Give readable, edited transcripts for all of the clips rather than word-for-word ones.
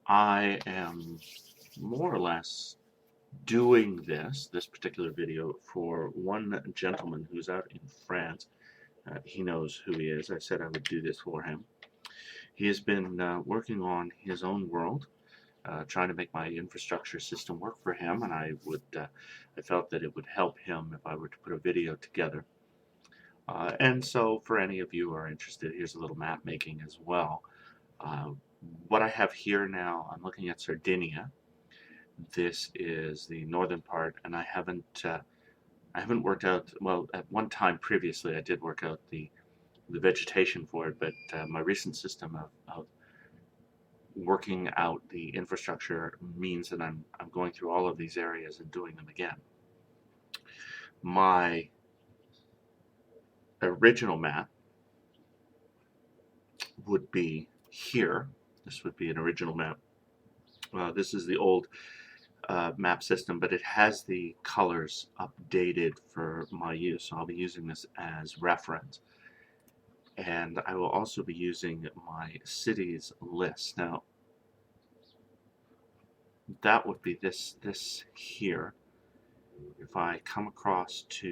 I am more or less doing this particular video for one gentleman who's out in France. He knows who he is. I said I would do this for him. He has been working on his own world, trying to make my infrastructure system work for him, and I felt that it would help him if I were to put a video together. And so for any of you who are interested, here's a little map making as well. Uh, what I have here now, I'm looking at Sardinia. This is the northern part, and I haven't worked out. Well, at one time previously, I did work out the vegetation for it, but my recent system of working out the infrastructure means that I'm going through all of these areas and doing them again. My original map would be here. This would be an original map. This is the old map system, but it has the colors updated for my use. So I'll be using this as reference. And I will also be using my cities list. Now, that would be this here. If I come across to,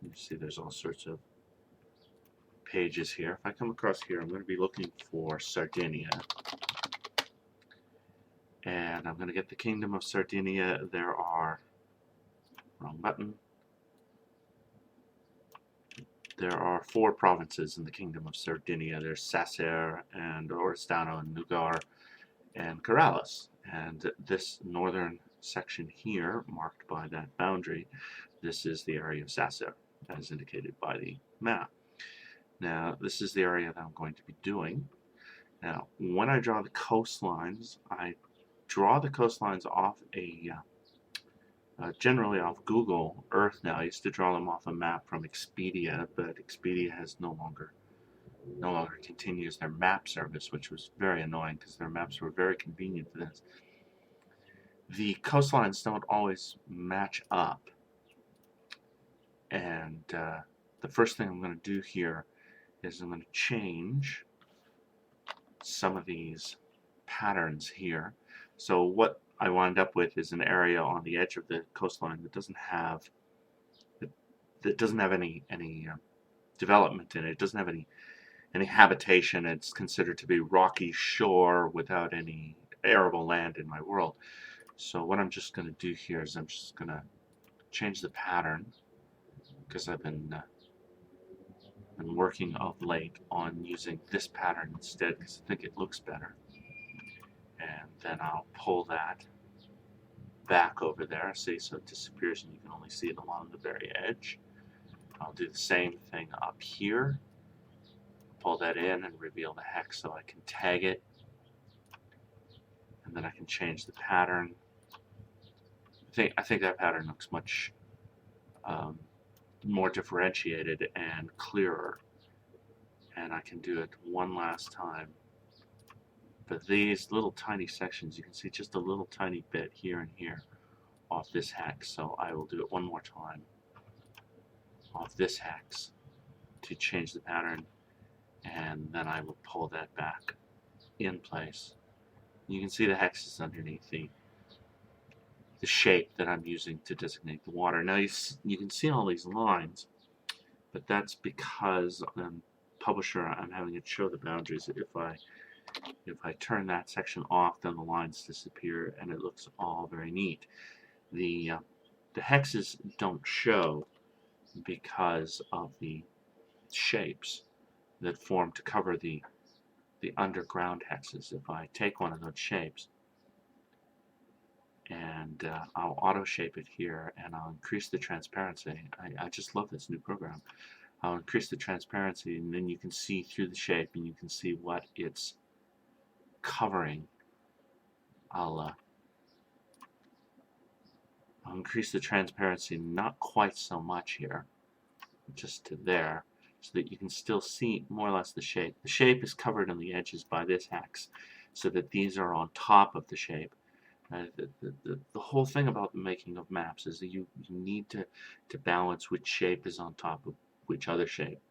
you see there's all sorts of pages here. If I come across here, I'm going to be looking for Sardinia. And I'm going to get the Kingdom of Sardinia. There are, wrong button. There are 4 provinces in the Kingdom of Sardinia. There's Sacer and Oristano and Nugar and Corrales. And this northern section here, marked by that boundary, this is the area of Sacer, as indicated by the map. Now, this is the area that I'm going to be doing. Now, when I draw the coastlines, I draw the coastlines off generally off Google Earth now. I used to draw them off a map from Expedia, but Expedia has no longer continues their map service, which was very annoying because their maps were very convenient for this. The coastlines don't always match up, and the first thing I'm going to do here is I'm going to change some of these patterns here. So what I wind up with is an area on the edge of the coastline that doesn't have any development in it. It doesn't have any habitation. It's considered to be rocky shore without any arable land in my world. So what I'm just going to do here is I'm just going to change the pattern, because I've been working of late on using this pattern instead because I think it looks better. And then I'll pull that back over there, see, so it disappears and you can only see it along the very edge. I'll do the same thing up here, pull that in and reveal the hex so I can tag it, and then I can change the pattern. I think that pattern looks much more differentiated and clearer, and I can do it one last time. But these little tiny sections, you can see just a little tiny bit here and here off this hex, so I will do it one more time off this hex to change the pattern, and then I will pull that back in place. You can see the hexes underneath the shape that I'm using to designate the water. Now you can see all these lines, but that's because publisher, I'm having it show the boundaries. If I turn that section off, then the lines disappear and it looks all very neat. The hexes don't show because of the shapes that form to cover the underground hexes. If I take one of those shapes and I'll auto shape it here and I'll increase the transparency. I just love this new program. I'll increase the transparency, and then you can see through the shape and you can see what it's covering. I'll increase the transparency not quite so much here, just to there, so that you can still see more or less the shape. The shape is covered on the edges by this hex, so that these are on top of the shape. The whole thing about the making of maps is that you need to balance which shape is on top of which other shape.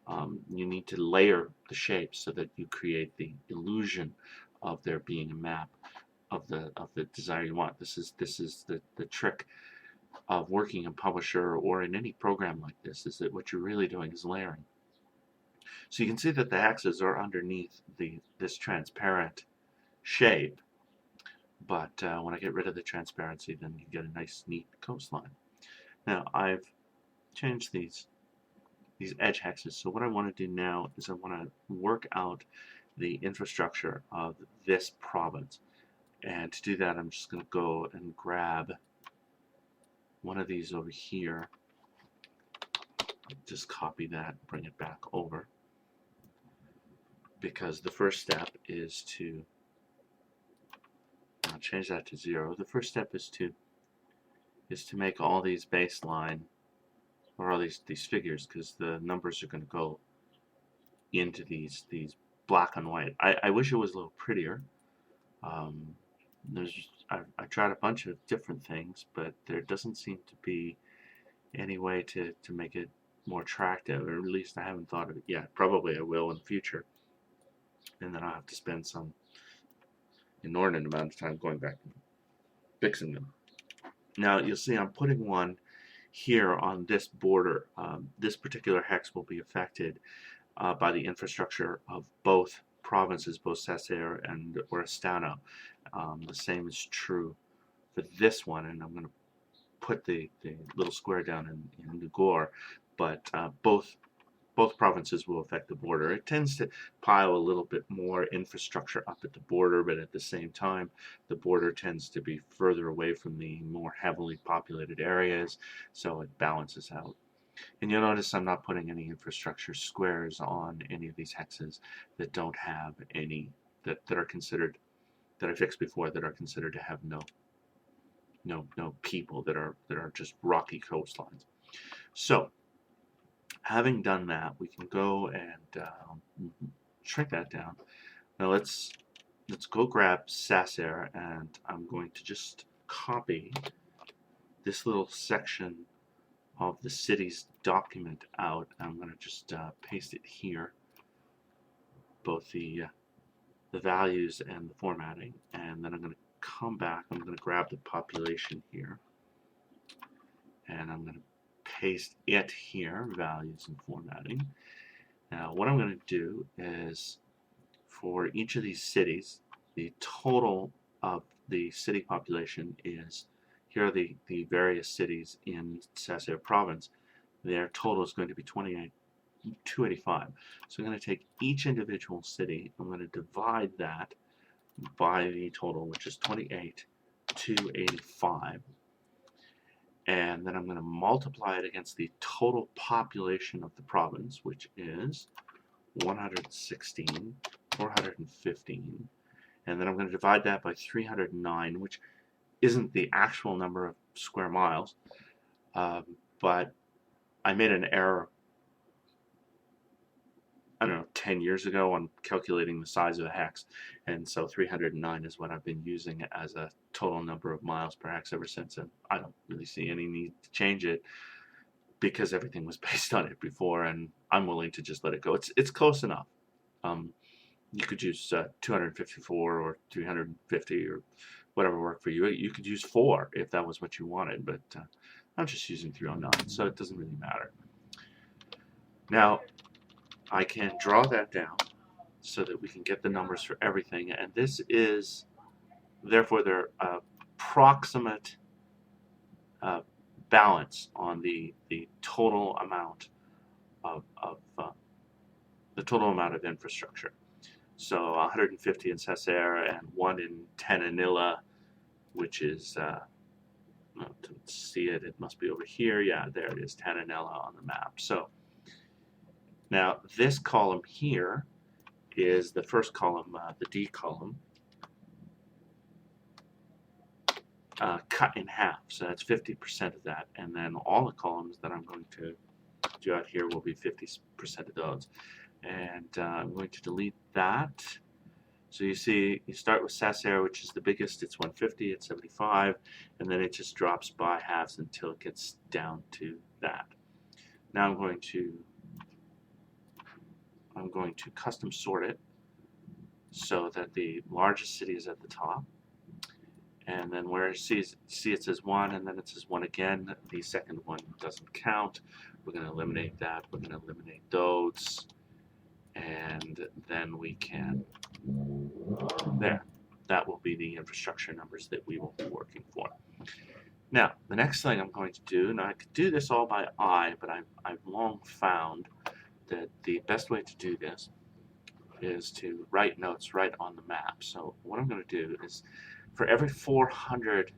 You need to layer the shapes so that you create the illusion of there being a map of the desire you want. This is the trick of working in Publisher or in any program like this, is that what you're really doing is layering. So you can see that the hexes are underneath this transparent shape, but when I get rid of the transparency, then you get a nice neat coastline. Now I've changed these edge hexes, so what I want to do now is I want to work out the infrastructure of this province. And to do that, I'm just going to go and grab one of these over here, just copy that, bring it back over, because the first step is to change that to 0. The first step is to make all these baseline, or all these figures, because the numbers are going to go into these black and white. I wish it was a little prettier. I tried a bunch of different things, but there doesn't seem to be any way to make it more attractive, or at least I haven't thought of it yet. Probably I will in the future, and then I'll have to spend some inordinate amount of time going back and fixing them. Now you'll see I'm putting one here on this border. This particular hex will be affected by the infrastructure of both provinces, both Sacer and Oristano. The same is true for this one, and I'm going to put the little square down in Nugor, but both provinces will affect the border. It tends to pile a little bit more infrastructure up at the border, but at the same time, the border tends to be further away from the more heavily populated areas, so it balances out. And you'll notice I'm not putting any infrastructure squares on any of these hexes that don't have any, that are considered, that I fixed before, that are considered to have no people, that are just rocky coastlines. So having done that, we can go and shrink that down. Now let's go grab Sacer, and I'm going to just copy this little section of the city's document out. I'm going to just paste it here, both the values and the formatting, and then I'm going to come back. I'm going to grab the population here, and I'm going to paste it here, values and formatting. Now what I'm going to do is, for each of these cities, the total of the city population is, here are the various cities in Sacer province. Their total is going to be 285. So I'm going to take each individual city, I'm going to divide that by the total, which is 28,285. And then I'm going to multiply it against the total population of the province, which is 116, 415. And then I'm going to divide that by 309, which isn't the actual number of square miles, but I made an error, I don't know, 10 years ago on calculating the size of a hex, and so 309 is what I've been using as a total number of miles per hex ever since, and I don't really see any need to change it because everything was based on it before, and I'm willing to just let it go. It's close enough. You could use 254 or 350 or whatever worked for you. You could use 4 if that was what you wanted, but I'm just using 309, so it doesn't really matter. Now I can draw that down so that we can get the numbers for everything, and this is therefore their approximate balance on the total amount of infrastructure. So 150 in Sacer and 1 in Tenanilla, which is to see it, it must be over here. Yeah, there it is, Tenanilla on the map. So now this column here is the first column, the D column, cut in half. So that's 50% of that, and then all the columns that I'm going to do out here will be 50% of those. And I'm going to delete that. So you see, you start with Sacer, which is the biggest. It's 150, it's 75, and then it just drops by halves until it gets down to that. Now I'm going to custom sort it so that the largest city is at the top. And then where see it says 1, and then it says 1 again, the second one doesn't count. We're going to eliminate that. We're going to eliminate those. And then we can, there. That will be the infrastructure numbers that we will be working for. Now, the next thing I'm going to do, now I could do this all by eye, but I've long found that the best way to do this is to write notes right on the map. So what I'm going to do is, for every 400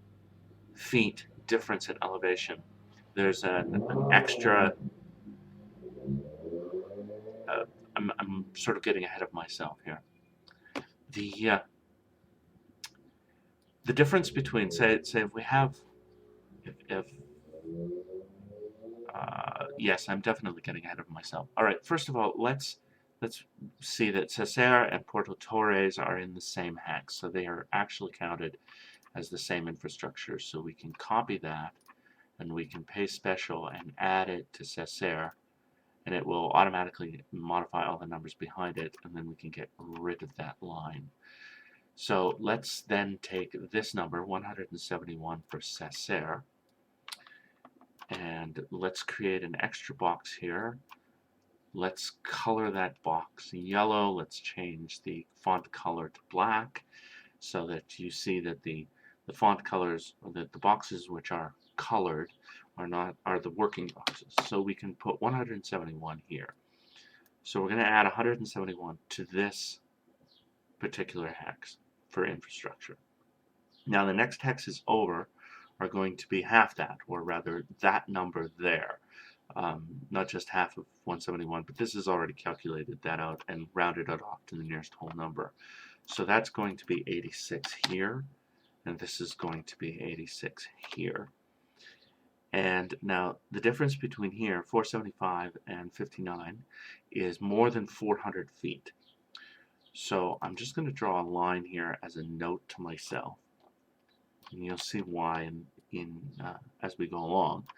feet difference in elevation, there's an extra, I'm sort of getting ahead of myself here. The difference between, say if we have, yes, I'm definitely getting ahead of myself. All right, first of all, let's see that Cesar and Porto Torres are in the same hex, so they are actually counted as the same infrastructure. So we can copy that, and we can paste special and add it to Cesar, and it will automatically modify all the numbers behind it, and then we can get rid of that line. So let's then take this number, 171 for Cesar, and let's create an extra box here. Let's color that box yellow. Let's change the font color to black so that you see that the font colors, or that the boxes which are colored are the working boxes. So we can put 171 here. So we're going to add 171 to this particular hex for infrastructure. Now the next hexes over are going to be half that, or rather that number there. Not just half of 171, but this has already calculated that out and rounded it off to the nearest whole number. So that's going to be 86 here, and this is going to be 86 here. And now the difference between here, 475 and 59, is more than 400 feet. So I'm just going to draw a line here as a note to myself, and you'll see why as we go along,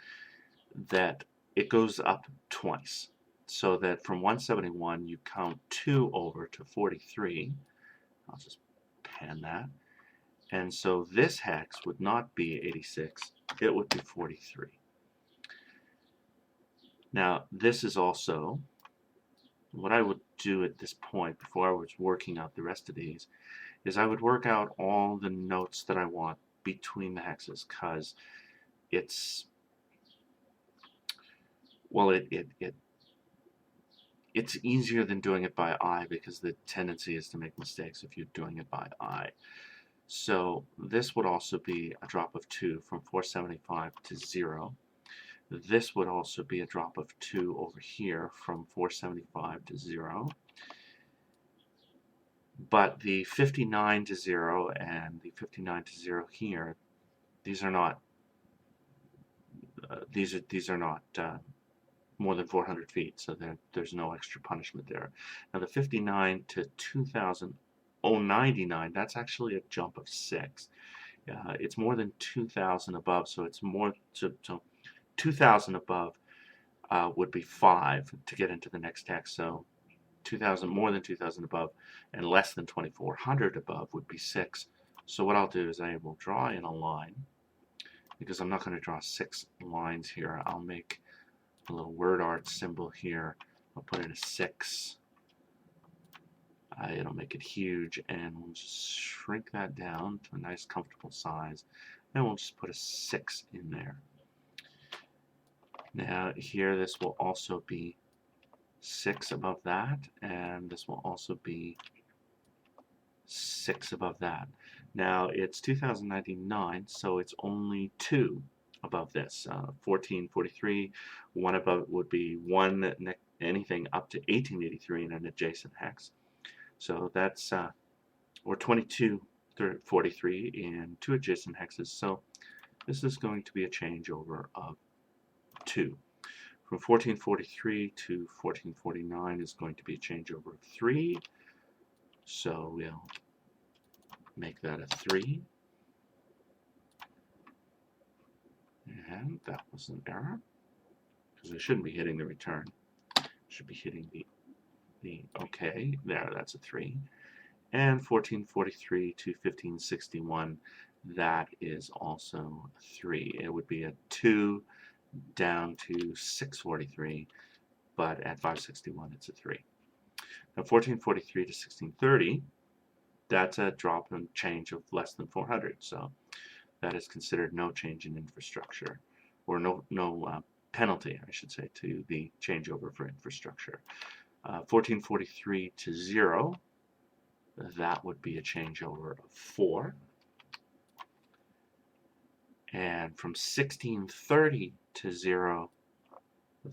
that it goes up twice. So that from 171 you count 2 over to 43. I'll just pan that. And so this hex would not be 86, it would be 43. Now this is also, what I would do at this point, before I was working out the rest of these, is I would work out all the notes that I want between the hexes, because it's, well, it's easier than doing it by eye, because the tendency is to make mistakes if you're doing it by eye. So this would also be a drop of 2 from 475 to 0. This would also be a drop of 2 over here from 475 to 0. But the 59 to 0 and the 59 to 0 here, these are not more than 400 feet, so there's no extra punishment there. Now the 59 to 2,099, that's actually a jump of 6. It's more than 2,000 above, so it's more, so 2,000 above would be 5 to get into the next hex. So 2,000, more than 2,000 above, and less than 2,400 above would be 6. So what I'll do is I will draw in a line, because I'm not going to draw 6 lines here. I'll make a little word art symbol here. I'll put in a 6. It'll make it huge, and we'll just shrink that down to a nice comfortable size, and we'll just put a 6 in there. Now here, this will also be 6 above that, and this will also be 6 above that. Now it's 2,099, so it's only 2 above this. 1443, 1 above it would be 1, anything up to 1883 in an adjacent hex. So that's, or 2243 in 2 adjacent hexes. So this is going to be a changeover of 2. From 1443 to 1449 is going to be a changeover of 3. So we'll make that a 3. And that was an error, because we shouldn't be hitting the return. Should be hitting the OK. There, that's a 3. And 1443 to 1561, that is also 3. It would be a 2 down to 643, but at 561 it's a 3. Now 1443 to 1630, that's a drop and change of less than 400, so that is considered no change in infrastructure, or no penalty, I should say, to the changeover for infrastructure. 1443 to 0, that would be a changeover of 4. And from 1630 to 0,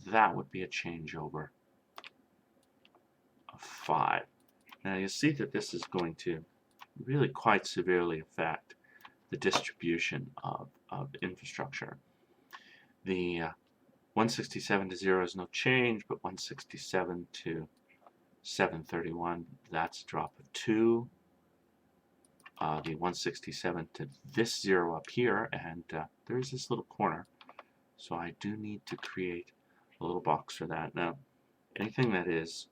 that would be a changeover of 5. Now you see that this is going to really quite severely affect the distribution of infrastructure. The 167 to 0 is no change, but 167 to 731, that's a drop of 2. The 167 to this 0 up here, and there's this little corner, so I do need to create a little box for that. Now, anything that is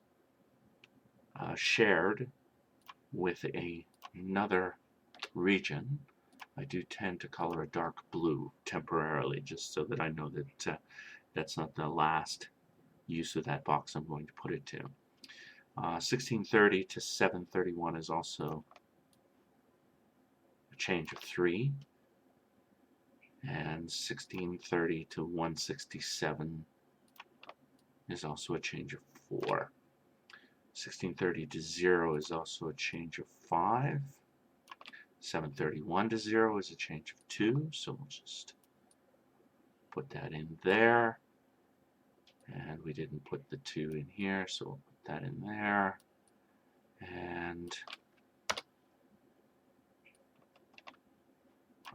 shared with another region, I do tend to color a dark blue temporarily, just so that I know that that's not the last use of that box I'm going to put it to. 1630 to 731 is also a change of 3, and 1630 to 167 is also a change of 4. 1630 to 0 is also a change of 5. 731 to 0 is a change of 2, so we'll just put that in there. And we didn't put the 2 in here, so we'll put that in there. And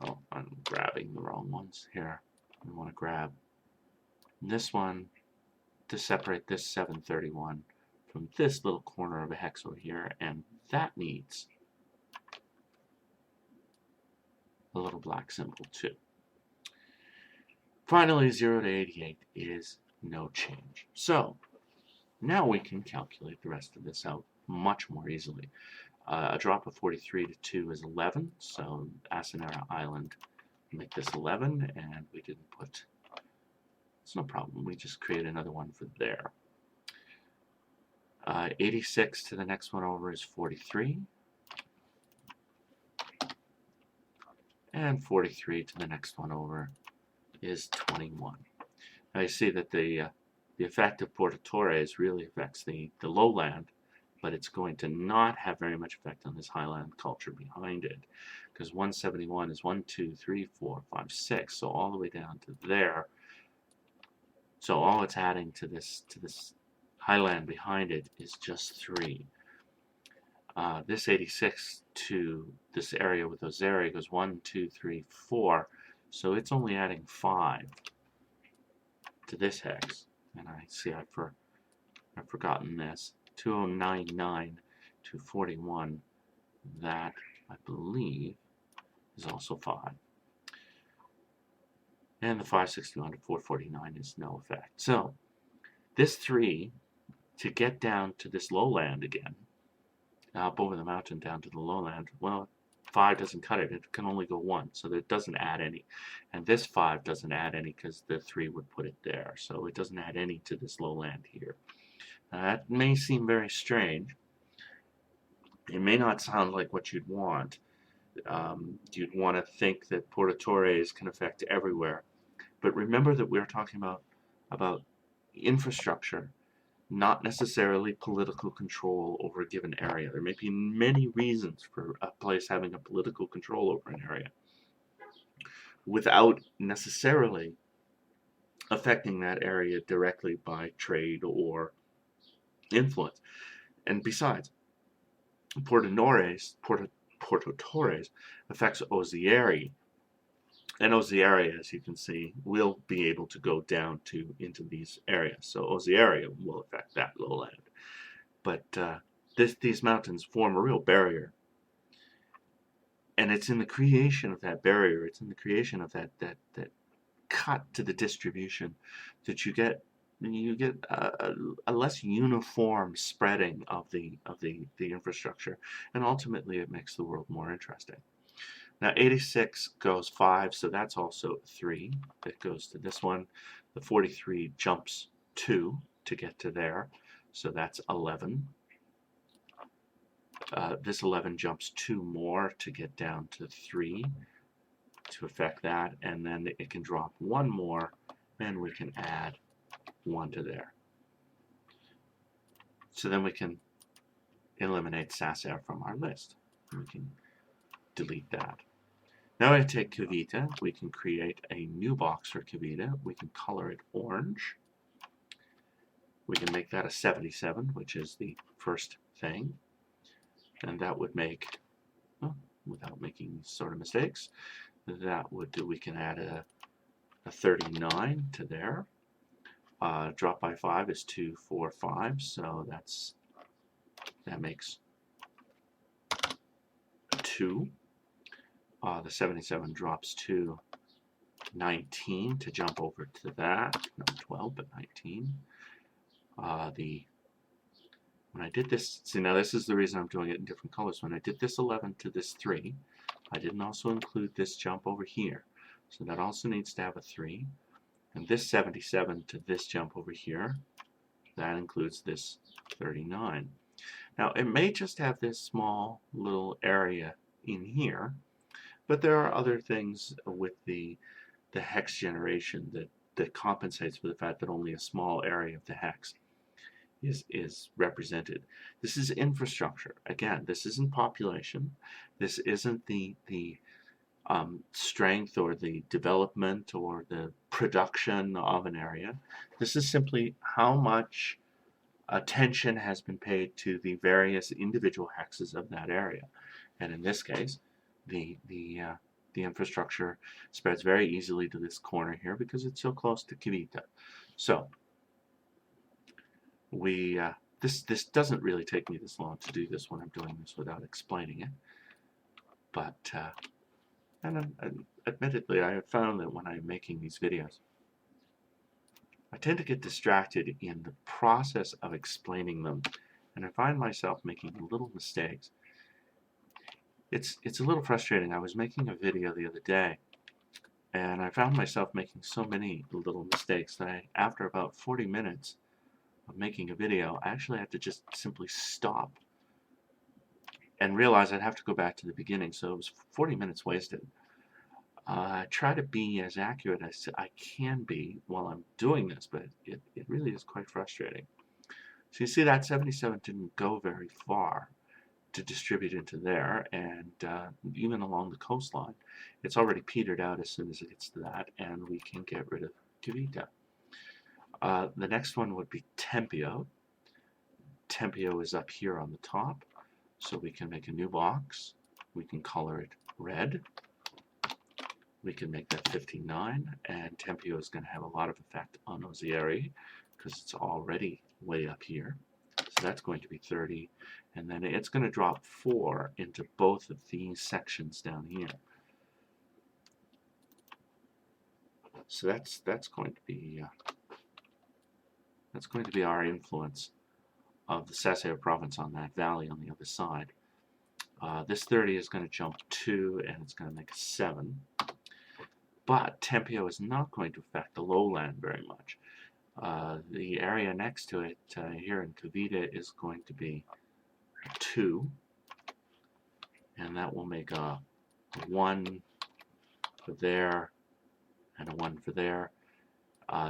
oh, I'm grabbing the wrong ones here. I want to grab this one to separate this 731 from this little corner of a hex over here, and that needs a little black symbol too. Finally, 0 to 88 is no change. So now we can calculate the rest of this out much more easily. A drop of 43 to 2 is 11, so Asinara Island make this 11, and we didn't put, it's no problem, we just create another one for there. 86 to the next one over is 43, and 43 to the next one over is 21. Now you see that the effect of Porto Torres really affects the lowland, but it's going to not have very much effect on this highland culture behind it, because 171 is 1, 2, 3, 4, 5, 6, so all the way down to there. So all it's adding to this highland behind it is just 3. This 86 to this area with those area goes 1, 2, 3, 4, so it's only adding 5 to this hex. And I see I've forgotten this. 2099 to 41, that I believe is also 5. And the 561 to 449 is no effect. So this 3, to get down to this lowland again, up over the mountain down to the lowland, well, 5 doesn't cut it. It can only go 1, so that doesn't add any. And this 5 doesn't add any because the 3 would put it there. So it doesn't add any to this lowland here. That may seem very strange. It may not sound like what you'd want. You'd want to think that Porto Torres can affect everywhere. But remember that we're talking about infrastructure, not necessarily political control over a given area. There may be many reasons for a place having a political control over an area without necessarily affecting that area directly by trade or influence. And besides, Porto Torres affects Ozieri, and Ozieri, as you can see, will be able to go down into these areas. So Ozieri will affect that lowland. But these mountains form a real barrier, and it's in the creation of that barrier, it's in the creation of that cut to the distribution that you get you get a less uniform spreading of the infrastructure, and ultimately it makes the world more interesting. Now 86 goes 5, so that's also 3. It goes to this one. The 43 jumps 2 to get to there, so that's 11. This 11 jumps 2 more to get down to 3 to affect that, and then it can drop 1 more, and we can add 1 to there. So then we can eliminate Sasser from our list. We can delete that. Now I take Kavita. We can create a new box for Kavita. We can color it orange. We can make that a 77, which is the first thing. And that would make, without making these sort of mistakes, that would do, we can add a 39 to there. Drop by 5 is 2, 4, 5, so that makes 2. The 77 drops to 19 to jump over to that, not 12, but 19. When I did this, see now this is the reason I'm doing it in different colors. When I did this 11 to this 3, I didn't also include this jump over here. So that also needs to have a 3. And this 77 to this jump over here, that includes this 39. Now it may just have this small little area in here, but there are other things with the hex generation that compensates for the fact that only a small area of the hex is represented. This is infrastructure. Again, this isn't population. This isn't the strength or the development or the production of an area. This is simply how much attention has been paid to the various individual hexes of that area. And in this case, the infrastructure spreads very easily to this corner here because it's so close to Kavita. So this doesn't really take me this long to do this when I'm doing this without explaining it. But and admittedly, I have found that when I'm making these videos, I tend to get distracted in the process of explaining them, and I find myself making little mistakes. It's a little frustrating. I was making a video the other day, and I found myself making so many little mistakes that after about 40 minutes of making a video, I actually had to just simply stop and realize I'd have to go back to the beginning. So it was 40 minutes wasted. I try to be as accurate as I can be while I'm doing this, but it really is quite frustrating. So you see that 77 didn't go very far to distribute into there, and even along the coastline, it's already petered out as soon as it gets to that, and we can get rid of Kavita. The next one would be Tempio. Tempio is up here on the top, so we can make a new box. We can color it red. We can make that 59, and Tempio is going to have a lot of effect on Ozieri because it's already way up here. So that's going to be 30, and then it's going to drop 4 into both of these sections down here. So that's going to be our influence of the Sasser province on that valley on the other side. This 30 is going to jump 2, and it's going to make a 7. But Tempio is not going to affect the lowland very much. The area next to it here in Kavita is going to be 2, and that will make a 1 for there and a 1 for there.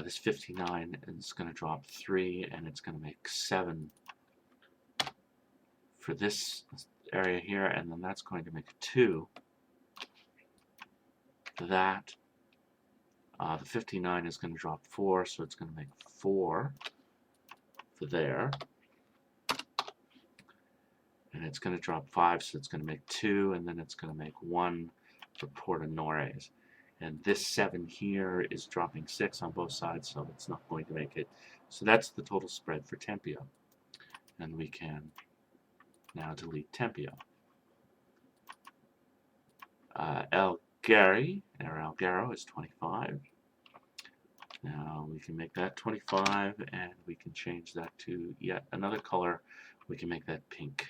This 59 is going to drop 3, and it's going to make 7 for this area here, and then that's going to make a 2 for that. The 59 is going to drop 4, so it's going to make 4 for there. And it's going to drop 5, so it's going to make 2, and then it's going to make 1 for Porto Nores. And this 7 here is dropping 6 on both sides, so it's not going to make it. So that's the total spread for Tempio. And we can now delete Tempio. Algeri, or Algero, is 25. Now we can make that 25, and we can change that to yet another color. We can make that pink.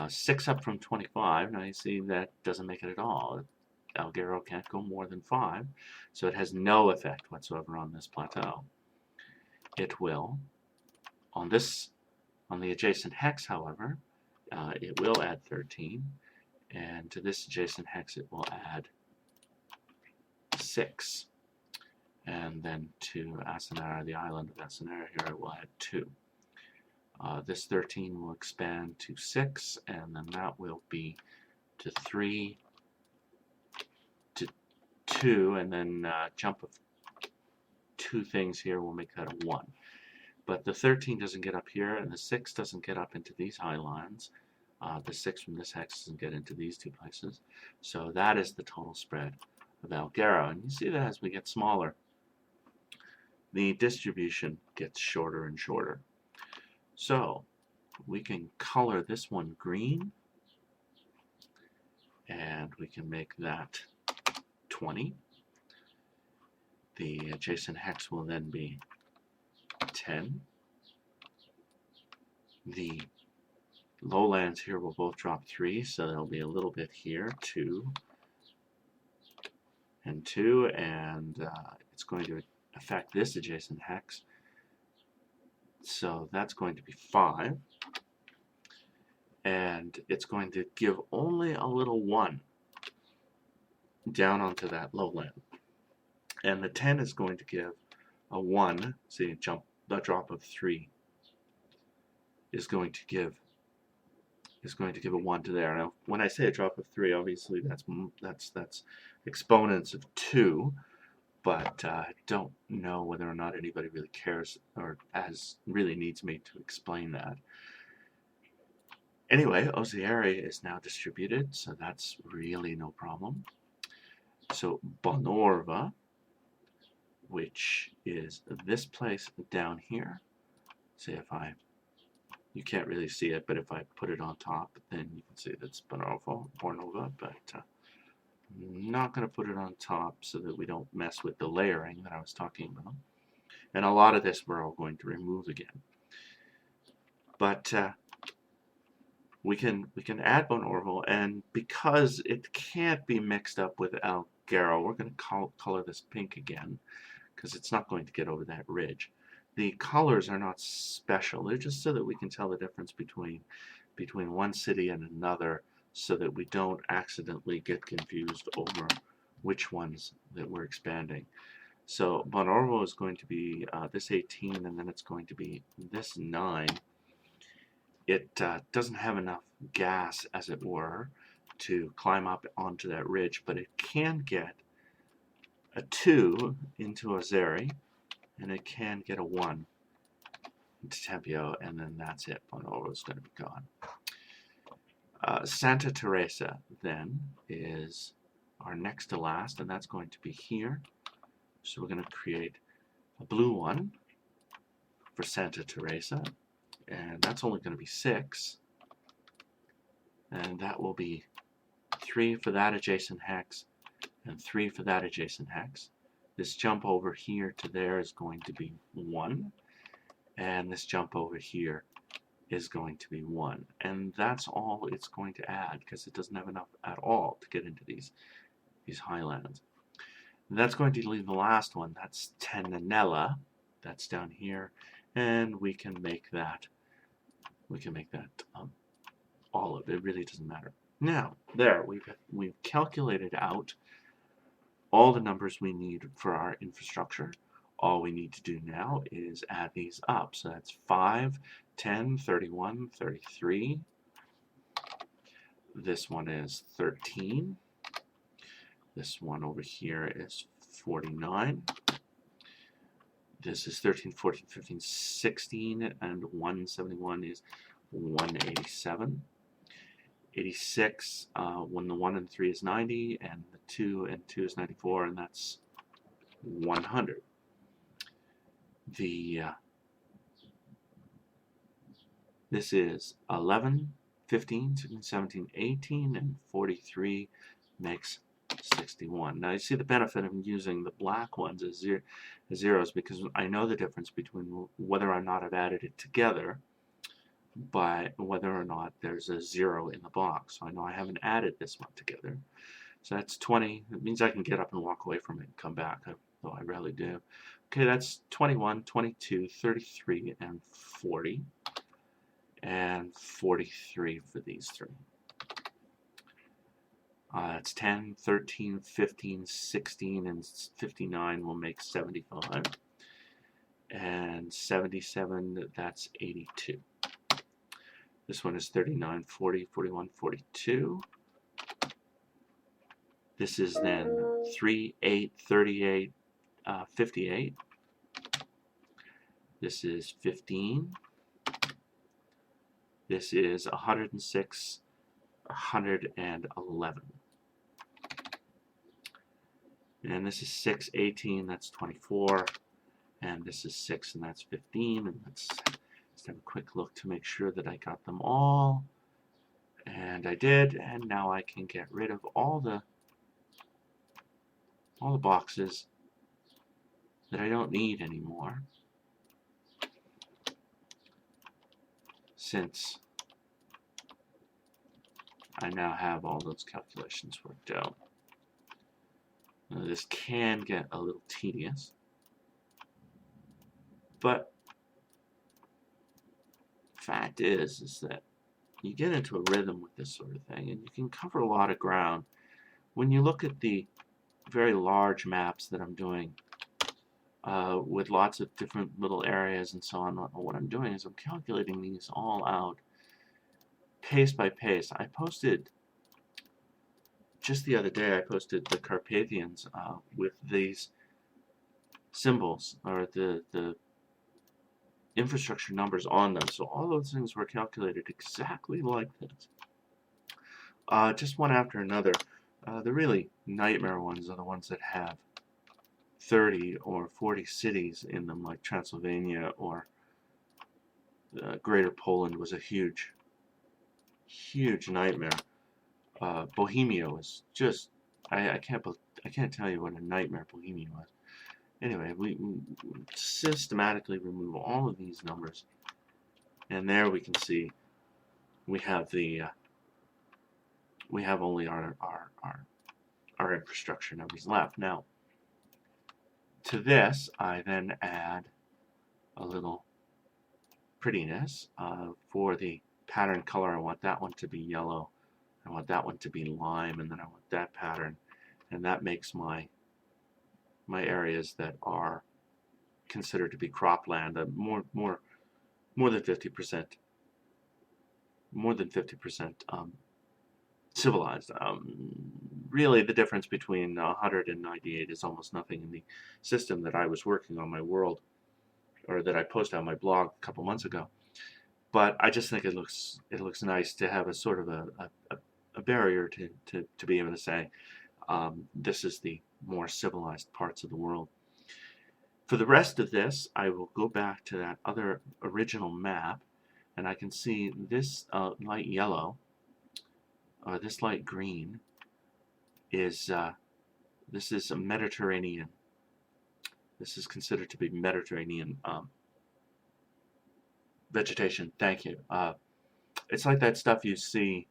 6 up from 25. Now you see that doesn't make it at all. Algero can't go more than 5, so it has no effect whatsoever on this plateau. It will on the adjacent hex, however, it will add 13, and to this adjacent hex it will add 6. And then to Asanara, the island of Asanara here, it will add 2. This 13 will expand to 6, and then that will be to 3, to 2, and then jump of 2 things here will make that a 1. But the 13 doesn't get up here, and the 6 doesn't get up into these high lines. The 6 from this hex doesn't get into these 2 places. So that is the total spread of Algero. And you see that as we get smaller, the distribution gets shorter and shorter. So we can color this one green, and we can make that 20. The adjacent hex will then be 10. The lowlands here will both drop 3, so there'll be a little bit here, 2 and 2, and it's going to affect this adjacent hex, so that's going to be 5, and it's going to give only a little 1 down onto that lowland, and the 10 is going to give a 1. See, the drop of 3 is going to give a 1 to there. Now, when I say a drop of 3, obviously that's exponents of 2. But I don't know whether or not anybody really cares or really needs me to explain that. Anyway, Ozieri is now distributed, so that's really no problem. So Bonorva, which is this place down here, see you can't really see it, but if I put it on top, then you can see that's Bonorva, but I'm not going to put it on top so that we don't mess with the layering that I was talking about. And a lot of this we're all going to remove again. But we can add Bonorval, and because it can't be mixed up with Algero, we're going to color this pink again, because it's not going to get over that ridge. The colors are not special. They're just so that we can tell the difference between one city and another, so that we don't accidentally get confused over which ones that we're expanding. So Bonorvo is going to be this 18, and then it's going to be this 9. It doesn't have enough gas, as it were, to climb up onto that ridge, but it can get a 2 into Azeri, and it can get a 1 into Tempio, and then that's it. Bonorvo is going to be gone. Santa Teresa, then, is our next to last, and that's going to be here. So we're going to create a blue one for Santa Teresa, and that's only going to be 6. And that will be 3 for that adjacent hex, and 3 for that adjacent hex. This jump over here to there is going to be 1, and this jump over here is going to be 1, and that's all it's going to add, because it doesn't have enough at all to get into these highlands. And that's going to leave the last one. That's Tenanella. That's down here, and we can make that olive. It really doesn't matter. Now there we've calculated out all the numbers we need for our infrastructure. All we need to do now is add these up. So that's 5, 10, 31, 33. This one is 13. This one over here is 49. This is 13, 14, 15, 16, and 171 is 187. 86, when the 1 and 3 is 90, and the 2 and 2 is 94, and that's 100. This is 11, 15, 16, 17, 18, and 43 makes 61. Now you see the benefit of using the black ones as zeros, because I know the difference between whether or not I've added it together by whether or not there's a 0 in the box. So I know I haven't added this one together. So that's 20. It means I can get up and walk away from it and come back, though I rarely do. Okay, that's 21, 22, 33, and 40. And 43 for these three. That's 10, 13, 15, 16, and 59 will make 75. And 77, that's 82. This one is 39, 40, 41, 42. This is then 3, 8, 38, 58. This is 15. This is 106, 111. And this is 6, 18, that's 24. And this is 6, and that's 15. And let's just have a quick look to make sure that I got them all. And I did, and now I can get rid of all the boxes that I don't need anymore, since I now have all those calculations worked out. Now, this can get a little tedious, but fact is that you get into a rhythm with this sort of thing, and you can cover a lot of ground. When you look at the very large maps that I'm doing with lots of different little areas and so on, what I'm doing is I'm calculating these all out pace by pace. I posted just the other day, I posted the Carpathians with these symbols, or the infrastructure numbers on them. So all those things were calculated exactly like this. Just one after another. The really nightmare ones are the ones that have 30 or 40 cities in them, like Transylvania or Greater Poland was a huge nightmare. Bohemia was just, I can't tell you what a nightmare Bohemia was. Anyway, we systematically remove all of these numbers, and there we can see we have the we have only our infrastructure numbers left. Now, to this, I then add a little prettiness for the pattern color. I want that one to be yellow. I want that one to be lime, and then I want that pattern, and that makes my areas that are considered to be cropland more than 50% civilized. Really, the difference between 100 and 98 is almost nothing in the system that I was working on my world, or that I posted on my blog a couple months ago. But I just think it looks nice to have a sort of a barrier to be able to say this is the more civilized parts of the world. For the rest of this, I will go back to that other original map, and I can see this light yellow, or this light green, is this is a Mediterranean. This is considered to be Mediterranean vegetation. Thank you. It's like that stuff you see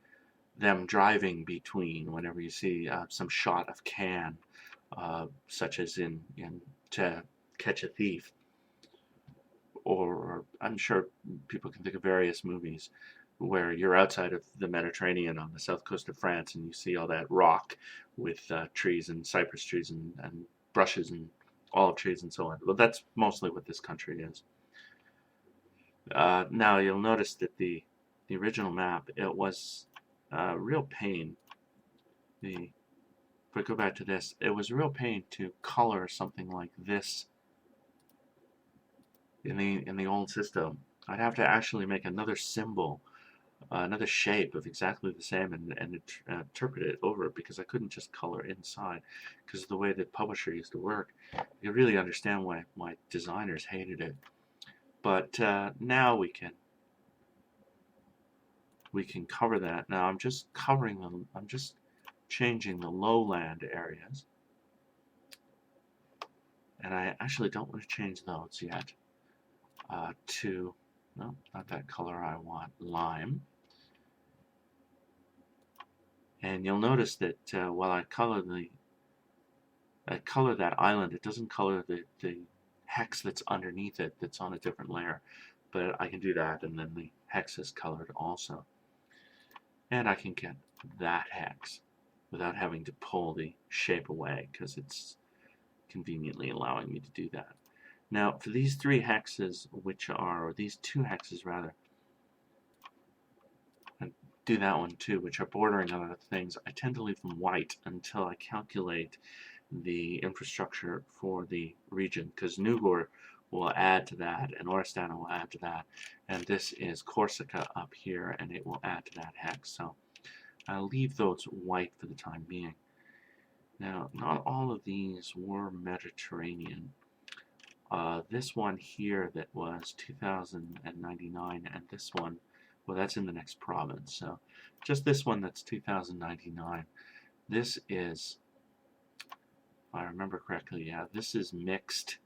them driving between whenever you see some shot of Cannes, such as in To Catch a Thief, or I'm sure people can think of various movies where you're outside of the Mediterranean on the south coast of France, and you see all that rock with trees and cypress trees and brushes and olive trees and so on. Well, that's mostly what this country is. Now you'll notice that the original map, it was a real pain. If I go back to this, it was a real pain to color something like this in the old system. I'd have to actually make another symbol, another shape of exactly the same, and interpret it over, because I couldn't just color inside, because of the way the publisher used to work. You really understand why my designers hated it. But now we can cover that. Now I'm just covering them. I'm just changing the lowland areas. And I actually don't want to change those yet to, no, not that color I want, lime. And you'll notice that while I color that island, it doesn't color the hex that's underneath it that's on a different layer. But I can do that, and then the hex is colored also. And I can get that hex without having to pull the shape away, because it's conveniently allowing me to do that. Now, for these three hexes, or these two hexes rather, and do that one too, which are bordering on other things, I tend to leave them white until I calculate the infrastructure for the region, because Nugor will add to that, and Oristana will add to that, and this is Corsica up here, and it will add to that hex. So I'll leave those white for the time being. Now, not all of these were Mediterranean. This one here that was 2099, and this one, well, that's in the next province. So just this one that's 2099. This is, if I remember correctly, yeah, this is mixed.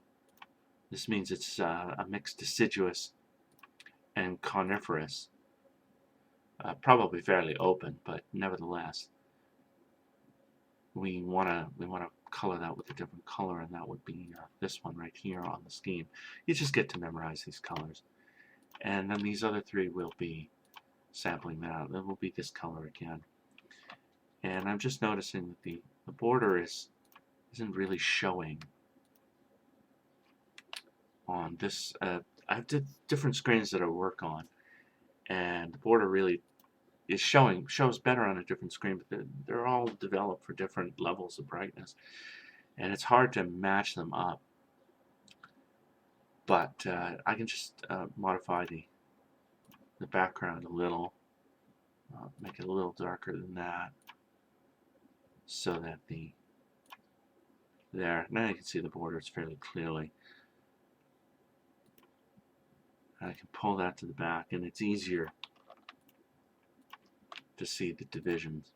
This means it's a mixed deciduous and coniferous. Probably fairly open, but nevertheless, we want to color that with a different color, and that would be this one right here on the scheme. You just get to memorize these colors, and then these other three will be sampling that. It will be this color again, and I'm just noticing that the border isn't really showing on this. I have different screens that I work on, and the border really shows better on a different screen, but they're all developed for different levels of brightness, and it's hard to match them up. But I can just modify the background a little, make it a little darker than that, so that now you can see the borders fairly clearly. I can pull that to the back, and it's easier to see the divisions.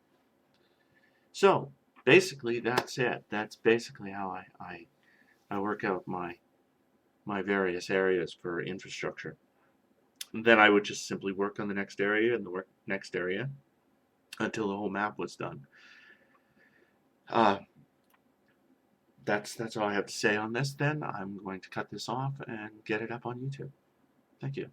So basically that's it. That's basically how I work out my various areas for infrastructure. And then I would just simply work on the next area and the next area until the whole map was done. That's all I have to say on this then. I'm going to cut this off and get it up on YouTube. Thank you.